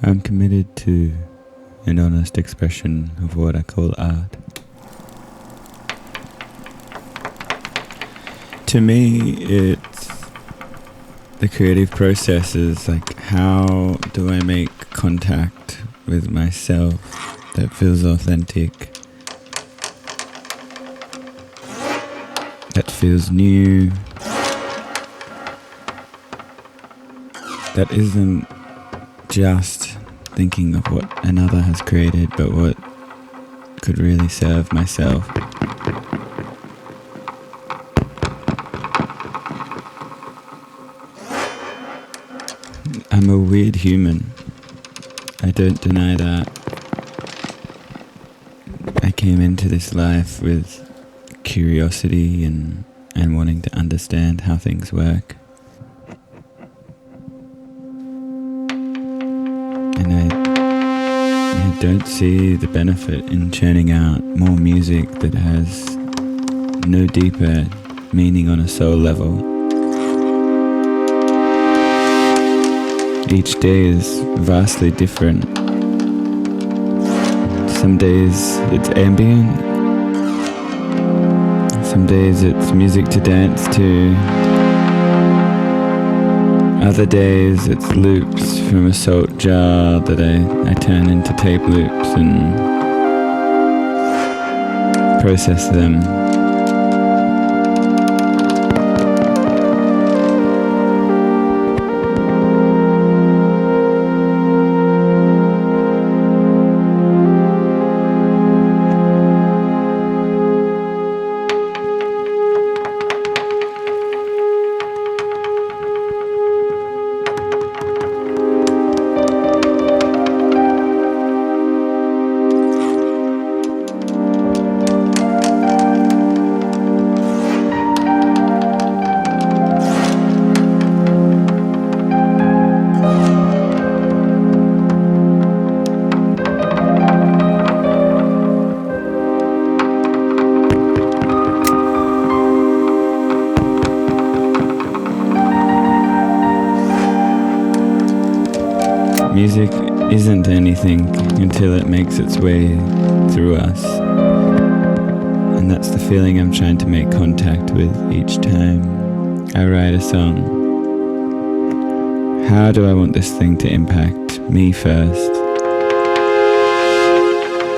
I'm committed to an honest expression of what I call art. To me, it's the creative process is like, how do I make contact with myself that feels authentic, that feels new, that isn't just thinking of what another has created, but what could really serve myself. I'm a weird human. I don't deny that. I came into this life with curiosity and wanting to understand how things work. And I don't see the benefit in churning out more music that has no deeper meaning on a soul level. Each day is vastly different. Some days it's ambient, some days it's music to dance to, other days it's loops from a salt jar that I turn into tape loops and process them. Music isn't anything until it makes its way through us. And that's the feeling I'm trying to make contact with each time I write a song. How do I want this thing to impact me first?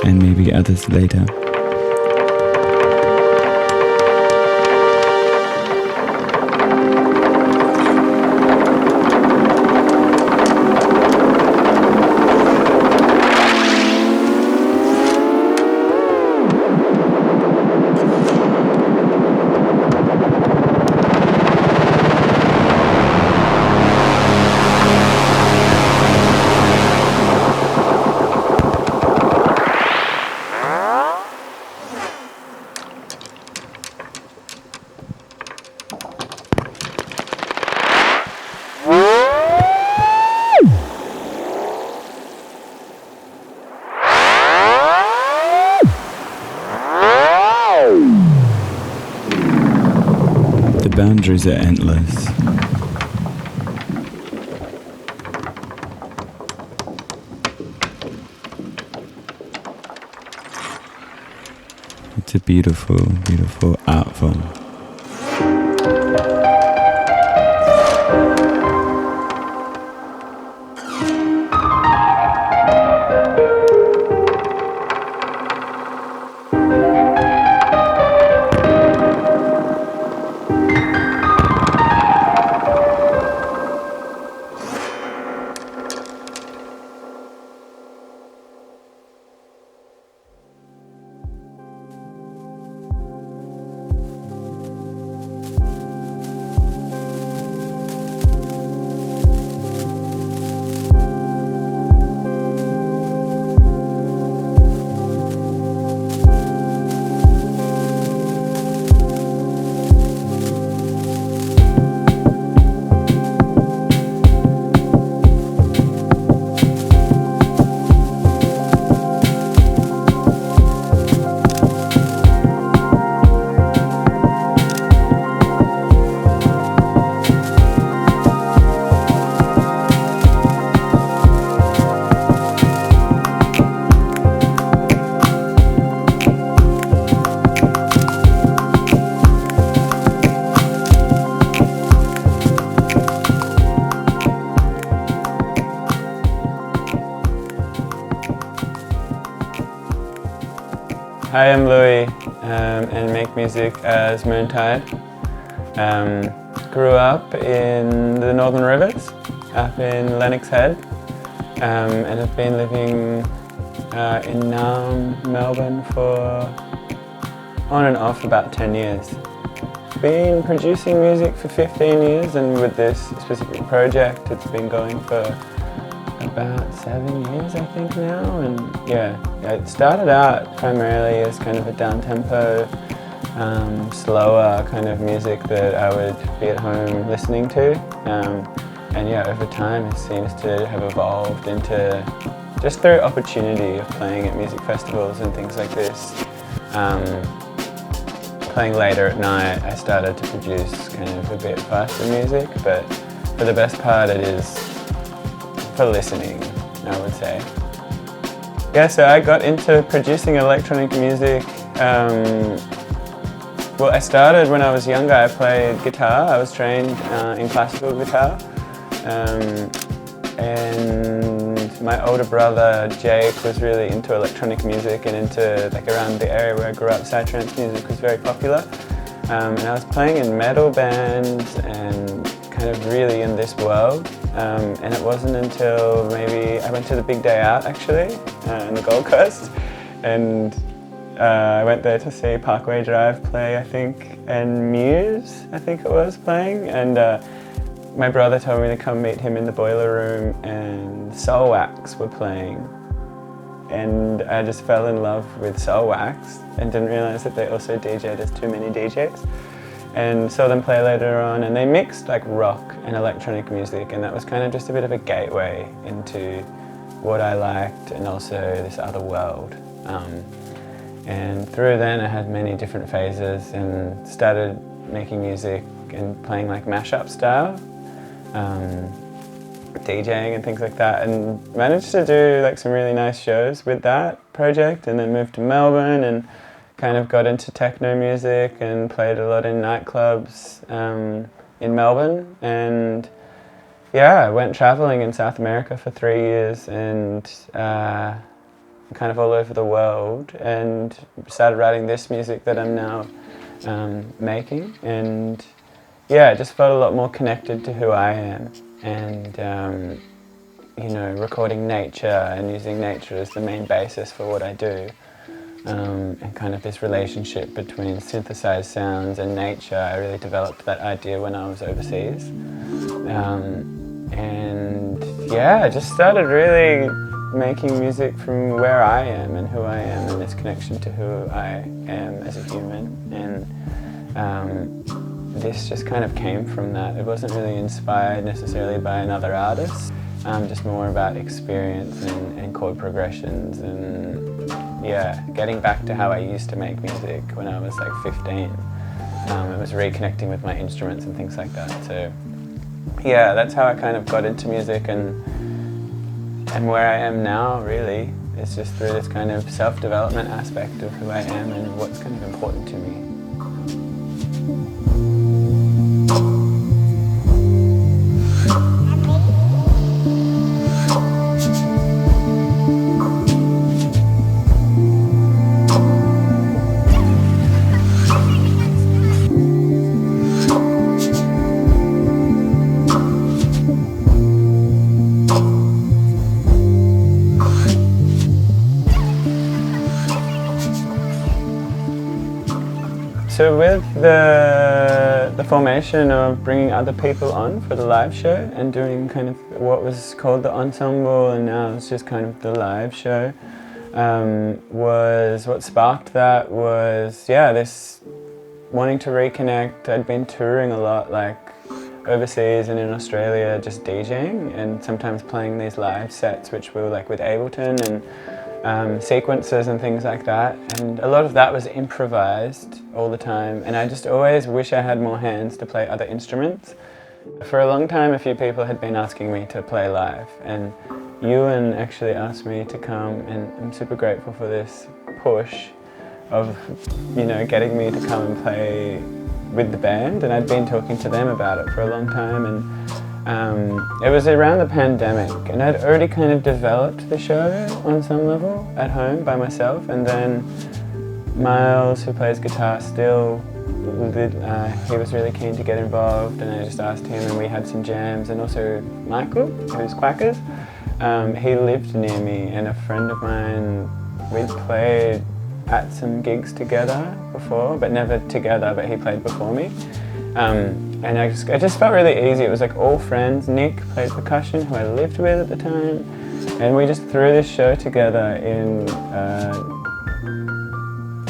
And maybe others later. The boundaries are endless. It's a beautiful, beautiful art form. Hi, I'm Louis and make music as Moontide. Grew up in the Northern Rivers, up in Lennox Head, and have been living in Melbourne for on and off about 10 years. Been producing music for 15 years, and with this specific project it's been going for about 7 years I think now. And yeah, it started out primarily as kind of a down-tempo, slower kind of music that I would be at home listening to. And yeah, over time it seems to have evolved into, just through opportunity of playing at music festivals and things like this, playing later at night, I started to produce kind of a bit faster music, but for the best part it is for listening, I would say. Yeah, so I got into producing electronic music. Well, I started when I was younger. I played guitar. I was trained in classical guitar. And my older brother Jake was really into electronic music and into, like, around the area where I grew up, psytrance music was very popular. And I was playing in metal bands and kind of really in this world. And it wasn't until maybe I went to the Big Day Out actually in the Gold Coast, and I went there to see Parkway Drive play, I think, and Muse, I think it was, playing. And my brother told me to come meet him in the boiler room, and Soul Wax were playing. And I just fell in love with Soul Wax and didn't realise that they also DJ'd as Too Many DJs. And saw them play later on, and they mixed like rock and electronic music, and that was kind of just a bit of a gateway into what I liked and also this other world. And through then I had many different phases and started making music and playing like mashup style, DJing and things like that, and managed to do like some really nice shows with that project, and then moved to Melbourne and kind of got into techno music and played a lot in nightclubs in Melbourne. And yeah, I went travelling in South America for 3 years and kind of all over the world, and started writing this music that I'm now making. And yeah, I just felt a lot more connected to who I am, and you know, recording nature and using nature as the main basis for what I do. And kind of this relationship between synthesized sounds and nature, I really developed that idea when I was overseas. And yeah, I just started really making music from where I am and who I am, and this connection to who I am as a human. And this just kind of came from that. It wasn't really inspired necessarily by another artist, just more about experience and chord progressions, and yeah, getting back to how I used to make music when I was like 15. It was reconnecting with my instruments and things like that. So yeah, that's how I kind of got into music, and where I am now really is just through this kind of self-development aspect of who I am and what's kind of important to me. So with the formation of bringing other people on for the live show and doing kind of what was called the ensemble, and now it's just kind of the live show, was what sparked that was, yeah, this wanting to reconnect. I'd been touring a lot, like overseas and in Australia, just DJing and sometimes playing these live sets which were like with Ableton and sequences and things like that, and a lot of that was improvised all the time, and I just always wish I had more hands to play other instruments. For a long time a few people had been asking me to play live, and Ewan actually asked me to come, and I'm super grateful for this push of, you know, getting me to come and play with the band, and I'd been talking to them about it for a long time, and it was around the pandemic, and I'd already kind of developed the show on some level at home by myself, and then Miles, who plays guitar still, he was really keen to get involved, and I just asked him, and we had some jams. And also Michael, who's Quackers, he lived near me, and a friend of mine, we'd played at some gigs together before, but never together, but he played before me. And it just felt really easy. It was like all friends. Nick played percussion, who I lived with at the time, and we just threw this show together in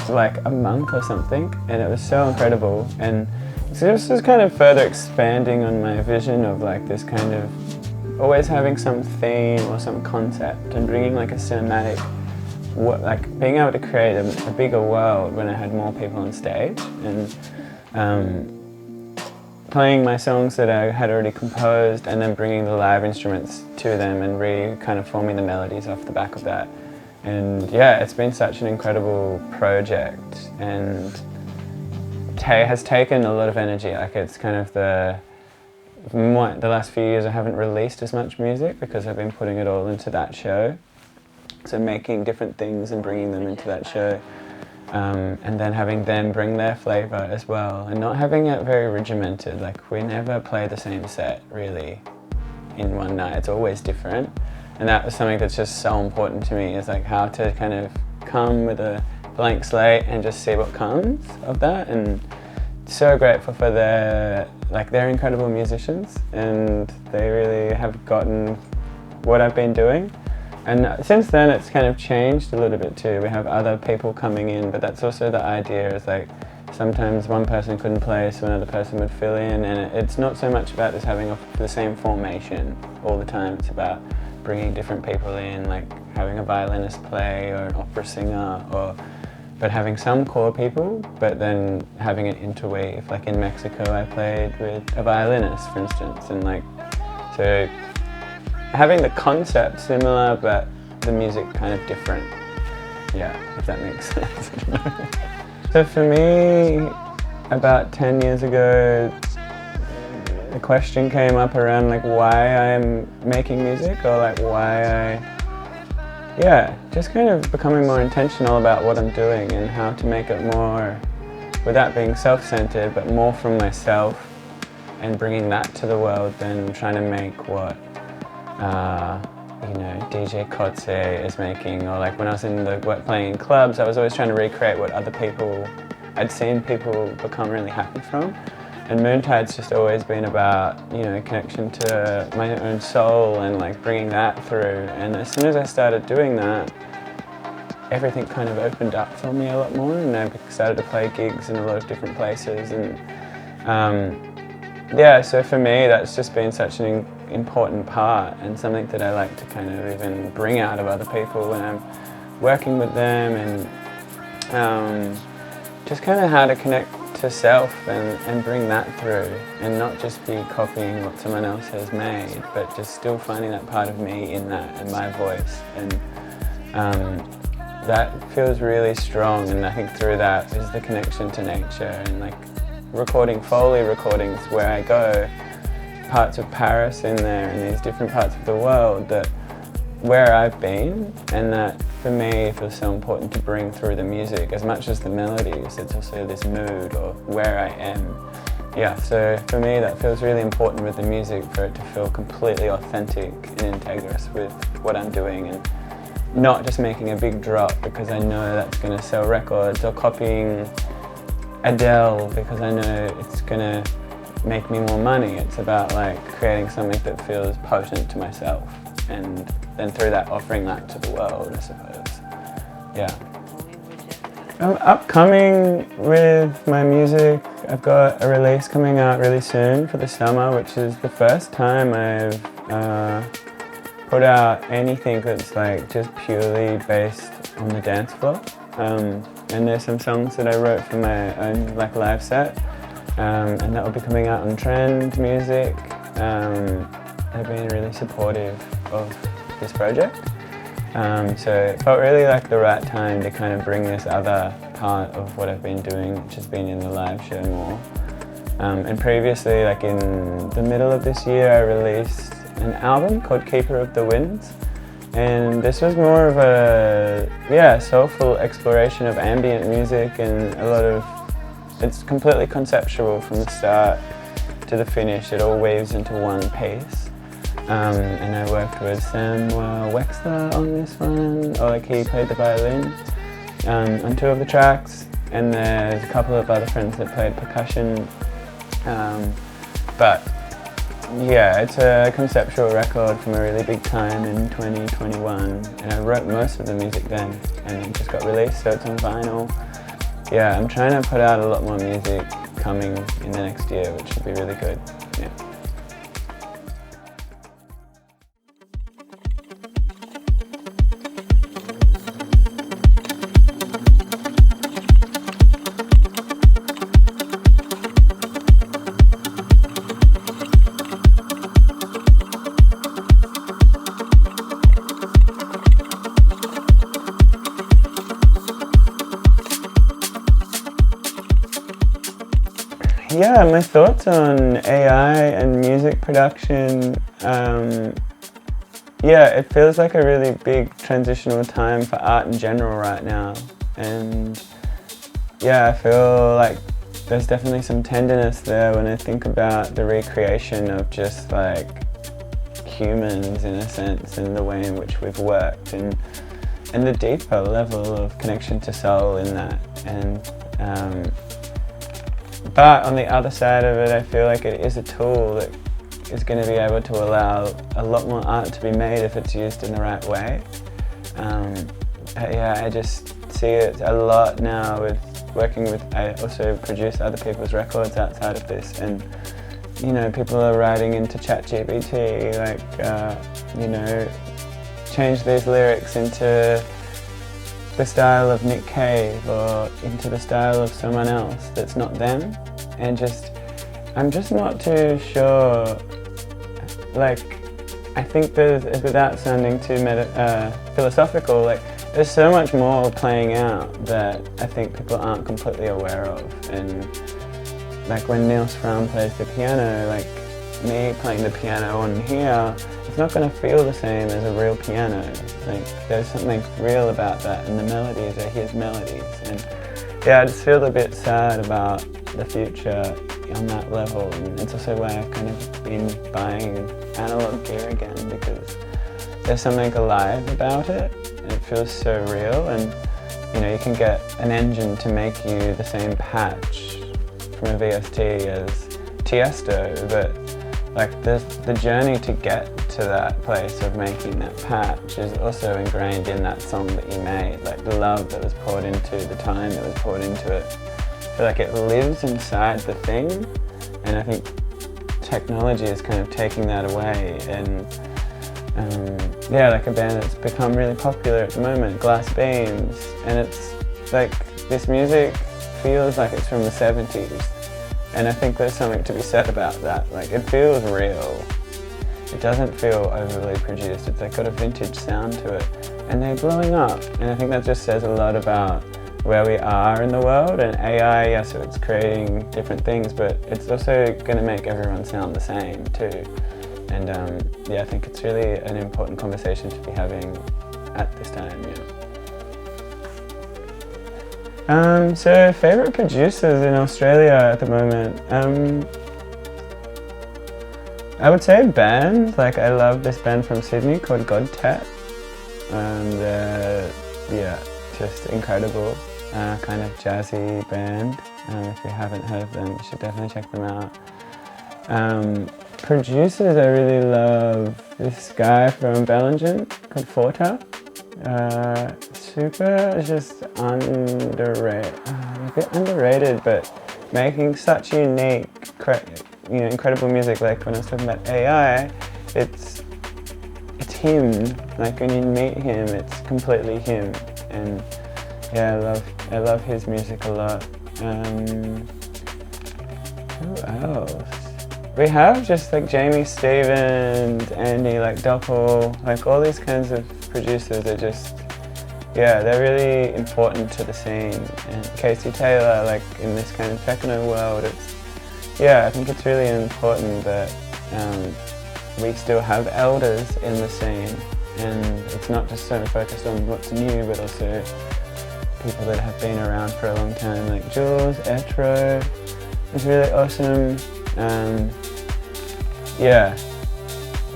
like a month or something, and it was so incredible. And so this was kind of further expanding on my vision of like this kind of always having some theme or some concept and bringing like a cinematic, like being able to create a bigger world when I had more people on stage, and playing my songs that I had already composed and then bringing the live instruments to them and really kind of forming the melodies off the back of that. And yeah, it's been such an incredible project, and has taken a lot of energy. Like it's kind of the last few years I haven't released as much music because I've been putting it all into that show. So making different things and bringing them into that show. And then having them bring their flavour as well, and not having it very regimented. Like we never play the same set really in one night, it's always different. And that was something that's just so important to me, is like how to kind of come with a blank slate and just see what comes of that. And so grateful for they're incredible musicians, and they really have gotten what I've been doing. And since then it's kind of changed a little bit too. We have other people coming in, but that's also the idea, is like sometimes one person couldn't play, so another person would fill in, and it's not so much about just having the same formation all the time. It's about bringing different people in, like having a violinist play or an opera singer, but having some core people, but then having it interweave. Like in Mexico I played with a violinist, for instance, and like, so having the concept similar, but the music kind of different. Yeah, if that makes sense. So for me, about 10 years ago, the question came up around like why I'm making music, or like just kind of becoming more intentional about what I'm doing and how to make it more, without being self-centered, but more from myself, and bringing that to the world than trying to make what DJ Kotze is making, or like when I was playing in clubs, I was always trying to recreate what other people, I'd seen people become really happy from. And Moontide's just always been about, connection to my own soul and like bringing that through. And as soon as I started doing that, everything kind of opened up for me a lot more, and I started to play gigs in a lot of different places. And so for me, that's just been such an important part, and something that I like to kind of even bring out of other people when I'm working with them, and just kind of how to connect to self and bring that through, and not just be copying what someone else has made, but just still finding that part of me in that, and my voice. And that feels really strong, and I think through that is the connection to nature, and like recording Foley recordings where I go, parts of Paris in there and these different parts of the world, that where I've been, and that for me it feels so important to bring through the music as much as the melodies. It's also this mood or where I am. Yeah, so for me that feels really important with the music, for it to feel completely authentic and integrous with what I'm doing, and not just making a big drop because I know that's going to sell records, or copying Adele because I know it's going to make me more money. It's about like creating something that feels potent to myself, and then through that offering that to the world, I suppose. Yeah. Upcoming with my music, I've got a release coming out really soon for the summer, which is the first time I've put out anything that's like just purely based on the dance floor. And there's some songs that I wrote for my own like live set, and that will be coming out on Trend Music. They've been really supportive of this project. So it felt really like the right time to kind of bring this other part of what I've been doing, which has been in the live show more. And previously, like in the middle of this year, I released an album called Keeper of the Winds, and this was more of a soulful exploration of ambient music, and it's completely conceptual from the start to the finish. It all weaves into one piece. And I worked with Samuel Wexler on this one, he played the violin on 2 of the tracks, and there's a couple of other friends that played percussion. But yeah, it's a conceptual record from a really big time in 2021, and I wrote most of the music then, and it just got released, so it's on vinyl. Yeah, I'm trying to put out a lot more music coming in the next year, which should be really good. Yeah. Yeah, my thoughts on AI and music production. It feels like a really big transitional time for art in general right now. And yeah, I feel like there's definitely some tenderness there when I think about the recreation of just like humans in a sense, and the way in which we've worked, and the deeper level of connection to soul in that. But on the other side of it, I feel like it is a tool that is going to be able to allow a lot more art to be made if it's used in the right way. I just see it a lot now with working with, I also produce other people's records outside of this, and people are writing into ChatGPT, change these lyrics into the style of Nick Cave or into the style of someone else that's not them, and I'm just not too sure. I think without sounding too philosophical, there's so much more playing out that I think people aren't completely aware of. And when Niels Fram plays the piano, me playing the piano on here, it's not going to feel the same as a real piano. There's something real about that, and the melodies are his melodies. And yeah, I just feel a bit sad about the future on that level, and it's also why I've kind of been buying analog gear again, because there's something alive about it, and it feels so real. And you can get an engine to make you the same patch from a VST as Tiesto, but the journey to get to that place of making that patch is also ingrained in that song that you made. The love that was poured into, the time that was poured into it. I feel like it lives inside the thing, and I think technology is kind of taking that away. And a band that's become really popular at the moment, Glass Beams, and it's this music feels like it's from the 70s. And I think there's something to be said about that. It feels real. It doesn't feel overly produced. It's got a vintage sound to it. And they're blowing up. And I think that just says a lot about where we are in the world. And AI, so it's creating different things, but it's also going to make everyone sound the same too. And I think it's really an important conversation to be having at this time. So favourite producers in Australia at the moment, I would say a band. I love this band from Sydney called DEPTH, and just incredible, kind of jazzy band. If you haven't heard of them, you should definitely check them out. Producers, I really love this guy from Belgium called Forta. Super just a bit underrated, but making such unique, incredible music. When I was talking about AI, it's him. When you meet him, it's completely him. And yeah, I love his music a lot. Who else? We have just Jamie Stevens, Andy Doppel, all these kinds of producers are just, they're really important to the scene. And Casey Taylor, in this kind of techno world, I think it's really important that we still have elders in the scene, and it's not just so focused on what's new, but also people that have been around for a long time, like Jules, Etro is really awesome. Yeah,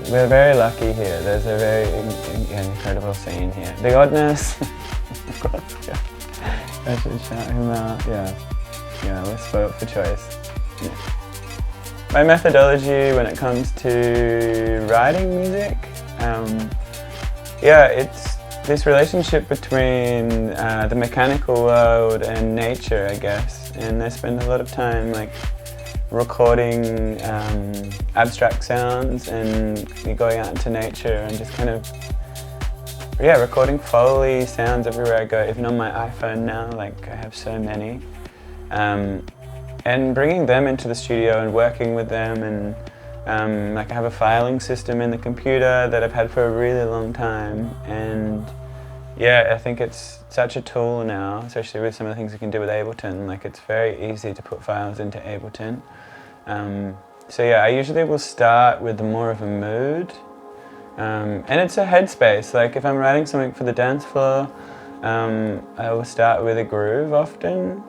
we're very lucky here. There's a very incredible scene here. The Oddness, of course, yeah. I should shout him out, yeah, we're spoilt for choice. Yeah. My methodology when it comes to writing music, it's this relationship between the mechanical world and nature, I guess. And I spend a lot of time like recording abstract sounds and going out into nature and just kind of recording Foley sounds everywhere I go, even on my iPhone now, like I have so many. And bringing them into the studio and working with them, and like I have a filing system in the computer that I've had for a really long time, and yeah, I think it's such a tool now, especially with some of the things you can do with Ableton. Like it's very easy to put files into Ableton. So yeah, I usually will start with more of a mood, and it's a headspace. Like if I'm writing something for the dance floor, I will start with a groove often.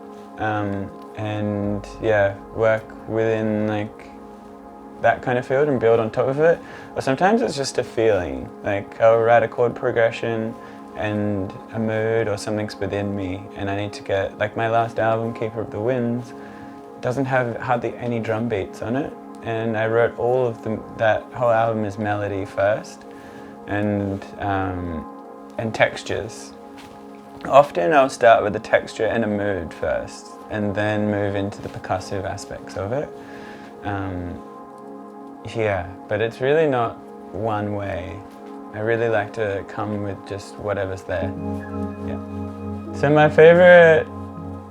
And yeah, work within like that kind of field and build on top of it. Or sometimes it's just a feeling, like I'll write a chord progression and a mood or something's within me, and I need to get, like my last album, Keeper of the Winds, doesn't have hardly any drum beats on it, and I wrote all of them, that whole album is melody first, and textures. Often I'll start with a texture and a mood first, and then move into the percussive aspects of it. But it's really not one way. I really like to come with just whatever's there. Yeah. So my favorite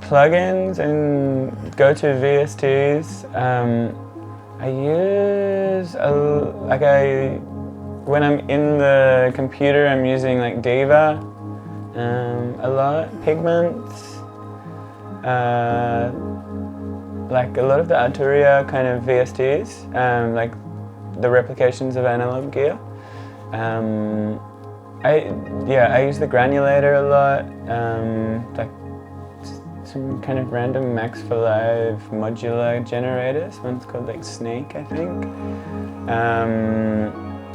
plugins and go-to VSTs, I use when I'm in the computer, I'm using like Diva a lot, Pigments, like a lot of the Arturia kind of VSTs, like the replications of analog gear. I use the granulator a lot, like some kind of random Max for Live modular generators. One's called like Snake, I think.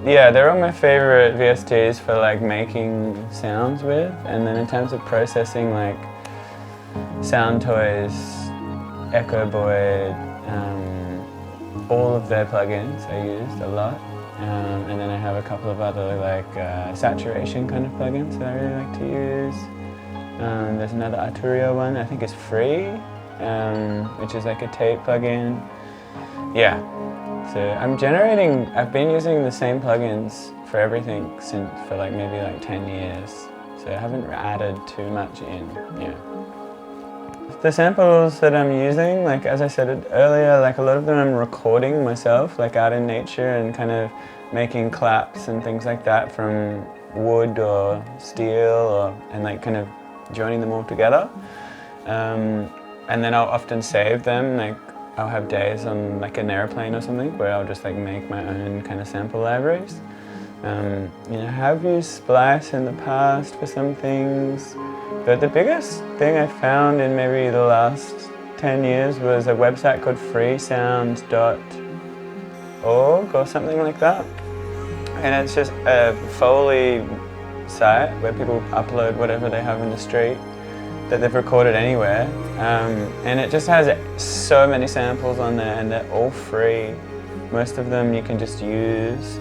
They're all my favorite VSTs for like making sounds with, and then in terms of processing, like Sound Toys, Echo Boy, all of their plugins I used a lot. And then I have a couple of other like saturation kind of plugins that I really like to use. There's another Arturia one I think is free, which is like a tape plugin. Yeah, so I've been using the same plugins for everything for like maybe like 10 years. So I haven't added too much in, yeah. The samples that I'm using, like as I said earlier, like a lot of them I'm recording myself, like out in nature, and kind of making claps and things like that from wood or steel, and like kind of joining them all together. And then I'll often save them, like I'll have days on like an airplane or something where I'll just like make my own kind of sample libraries. Have used Splice in the past for some things, but the biggest thing I found in maybe the last 10 years was a website called freesound.org or something like that. And it's just a Foley site where people upload whatever they have in the street that they've recorded anywhere. And it just has so many samples on there, and they're all free. Most of them you can just use.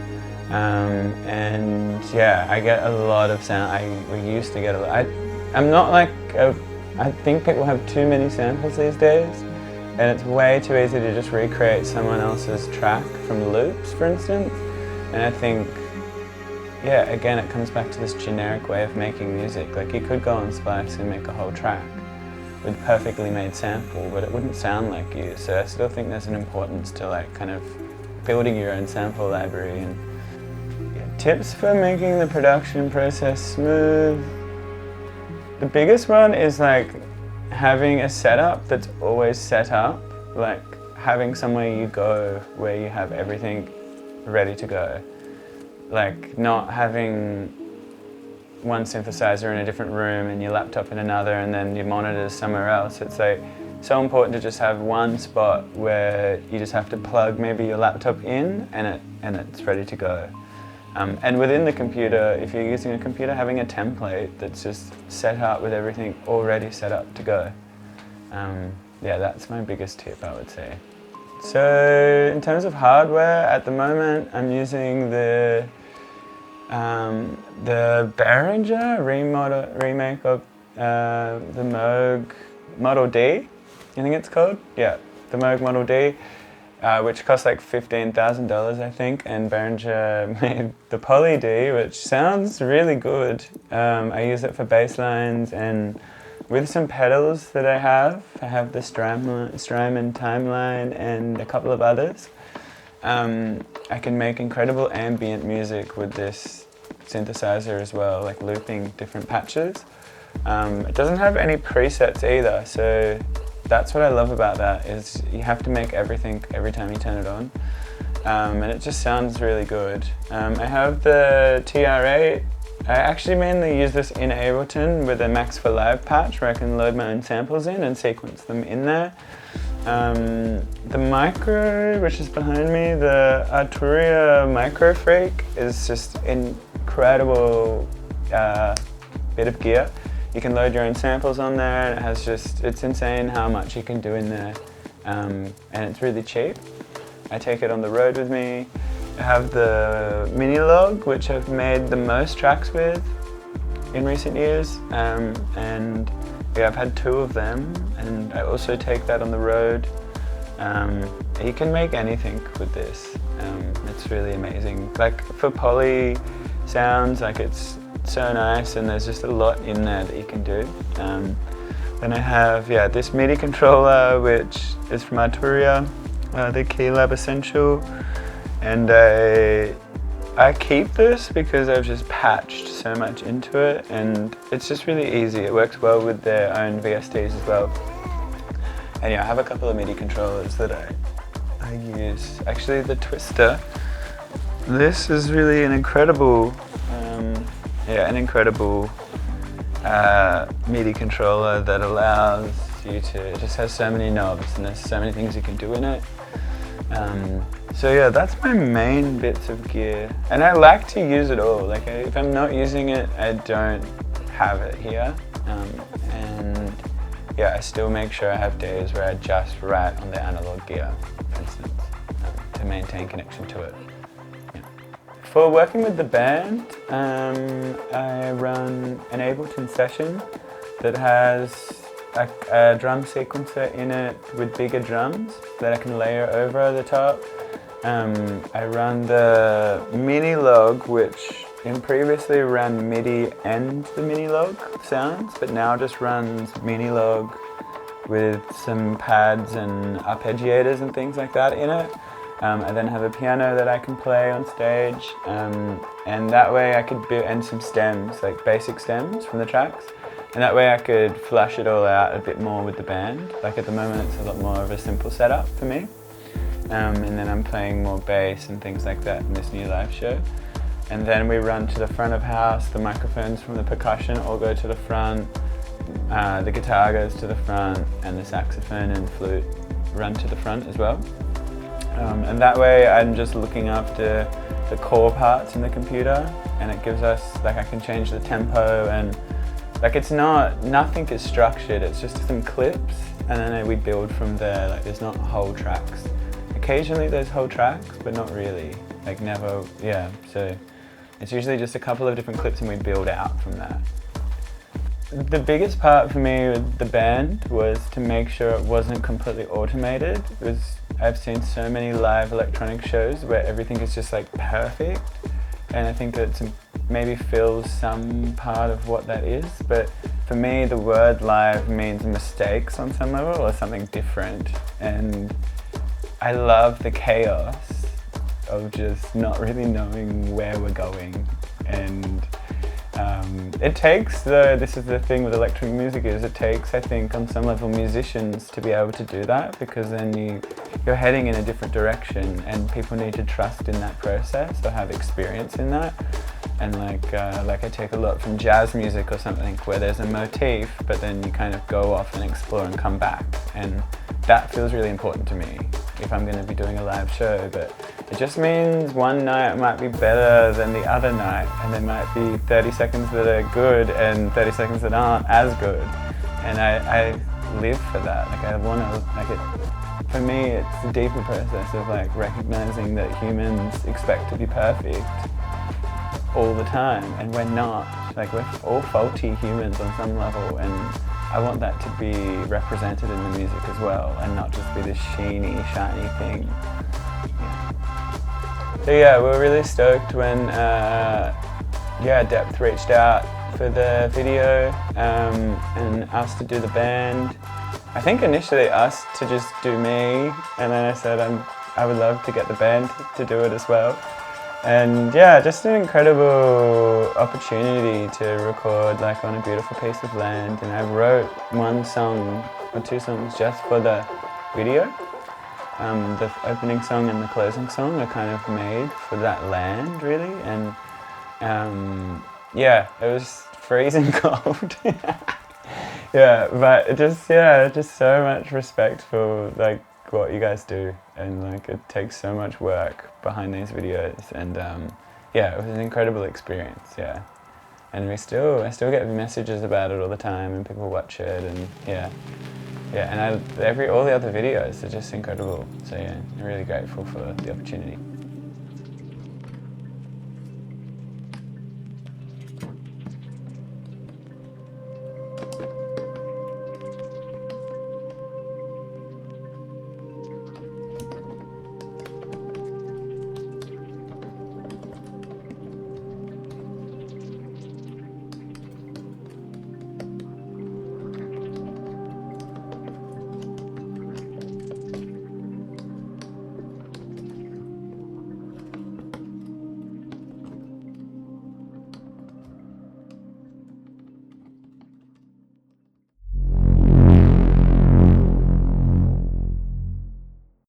And yeah, I get a lot of sound. We used to get a lot. I'm not like, I think people have too many samples these days, and it's way too easy to just recreate someone else's track from loops, for instance. And I think, yeah, again, it comes back to this generic way of making music. Like you could go on Splice and make a whole track with perfectly made sample, but it wouldn't sound like you. So I still think there's an importance to like kind of building your own sample library. And yeah, tips for making the production process smooth. The biggest one is like having a setup that's always set up, like having somewhere you go where you have everything ready to go. like not having one synthesizer in a different room and your laptop in another and then your monitors somewhere else. It's like so important to just have one spot where you just have to plug maybe your laptop in and it's ready to go. And within the computer, if you're using a computer, having a template that's just set up with everything already set up to go. Yeah, that's my biggest tip, I would say. So in terms of hardware, at the moment I'm using the Behringer remake of the Moog Model D, I think it's called. Yeah, the Moog Model D, which cost like $15,000 I think, and Behringer made the Poly D, which sounds really good. I use it for bass lines, and with some pedals that I have the Strymon Timeline and a couple of others. I can make incredible ambient music with this synthesizer as well, like looping different patches. It doesn't have any presets either, so that's what I love about that, is you have to make everything every time you turn it on. And it just sounds really good. I have the TR8. I actually mainly use this in Ableton with a Max for Live patch where I can load my own samples in and sequence them in there. The micro, which is behind me, the Arturia Micro Freak, is just incredible bit of gear. You can load your own samples on there, and it has it's insane how much you can do in there, and it's really cheap. I take it on the road with me. I have the Mini Log, which I've made the most tracks with in recent years, and yeah, I've had 2 of them, and I also take that on the road. You can make anything with this. It's really amazing. Like for poly sounds, like it's so nice, and there's just a lot in there that you can do. Then I have this MIDI controller, which is from Arturia, the Keylab Essential. And I keep this because I've just patched so much into it, and it's just really easy. It works well with their own VSTs as well. And yeah, I have a couple of MIDI controllers that I use. Actually, the Twister. This is really an incredible, MIDI controller that allows you to. It just has so many knobs, and there's so many things you can do in it. So yeah, that's my main bits of gear, and I like to use it all. Like if I'm not using it, I don't have it here, and yeah, I still make sure I have days where I just write on the analog gear, for instance, to maintain connection to it. Yeah. For working with the band, I run an Ableton session that has a drum sequencer in it with bigger drums that I can layer over the top. I run the Mini Log, which previously ran MIDI and the Mini Log sounds, but now just runs Mini Log with some pads and arpeggiators and things like that in it. I then have a piano that I can play on stage, and that way I could and some stems, like basic stems from the tracks. And that way I could flush it all out a bit more with the band. Like at the moment it's a lot more of a simple setup for me. And then I'm playing more bass and things like that in this new live show. And then we run to the front of house, the microphones from the percussion all go to the front, the guitar goes to the front, and the saxophone and flute run to the front as well. And that way I'm just looking after the core parts in the computer, and it gives us, like I can change the tempo, and like nothing is structured, it's just some clips, and then we build from there. Like there's not whole tracks. Occasionally there's whole tracks, but not really, like never, yeah. So it's usually just a couple of different clips and we build out from that. The biggest part for me with the band was to make sure it wasn't completely automated. I've seen so many live electronic shows where everything is just like perfect, and I think that maybe fills some part of what that is, but for me the word live means mistakes on some level or something different, and I love the chaos of just not really knowing where we're going, and It takes, though, this is the thing with electronic music, is it takes, I think, on some level, musicians to be able to do that, because then you're heading in a different direction, and people need to trust in that process or have experience in that. And like I take a lot from jazz music or something, where there's a motif, but then you kind of go off and explore and come back, and that feels really important to me if I'm going to be doing a live show. But it just means one night might be better than the other night, and there might be 30 seconds that are good and 30 seconds that aren't as good. And I live for that. Like I want to, like it, for me, it's a deeper process of like recognizing that humans expect to be perfect all the time, and we're not. Like we're all faulty humans on some level, and I want that to be represented in the music as well, and not just be this sheeny, shiny thing. Yeah. So yeah, we were really stoked when DEPTH reached out for the video and asked to do the band. I think initially asked to just do me, and then I said I would love to get the band to do it as well. And yeah, just an incredible opportunity to record like on a beautiful piece of land. And I wrote one song or two songs just for the video. The opening song and the closing song are kind of made for that land, really. And yeah, it was freezing cold. Yeah, but just so much respect for like what you guys do, and like it takes so much work behind these videos, and yeah, it was an incredible experience. Yeah, and I still get messages about it all the time, and people watch it, and yeah, and all the other videos are just incredible. So yeah, I'm really grateful for the opportunity.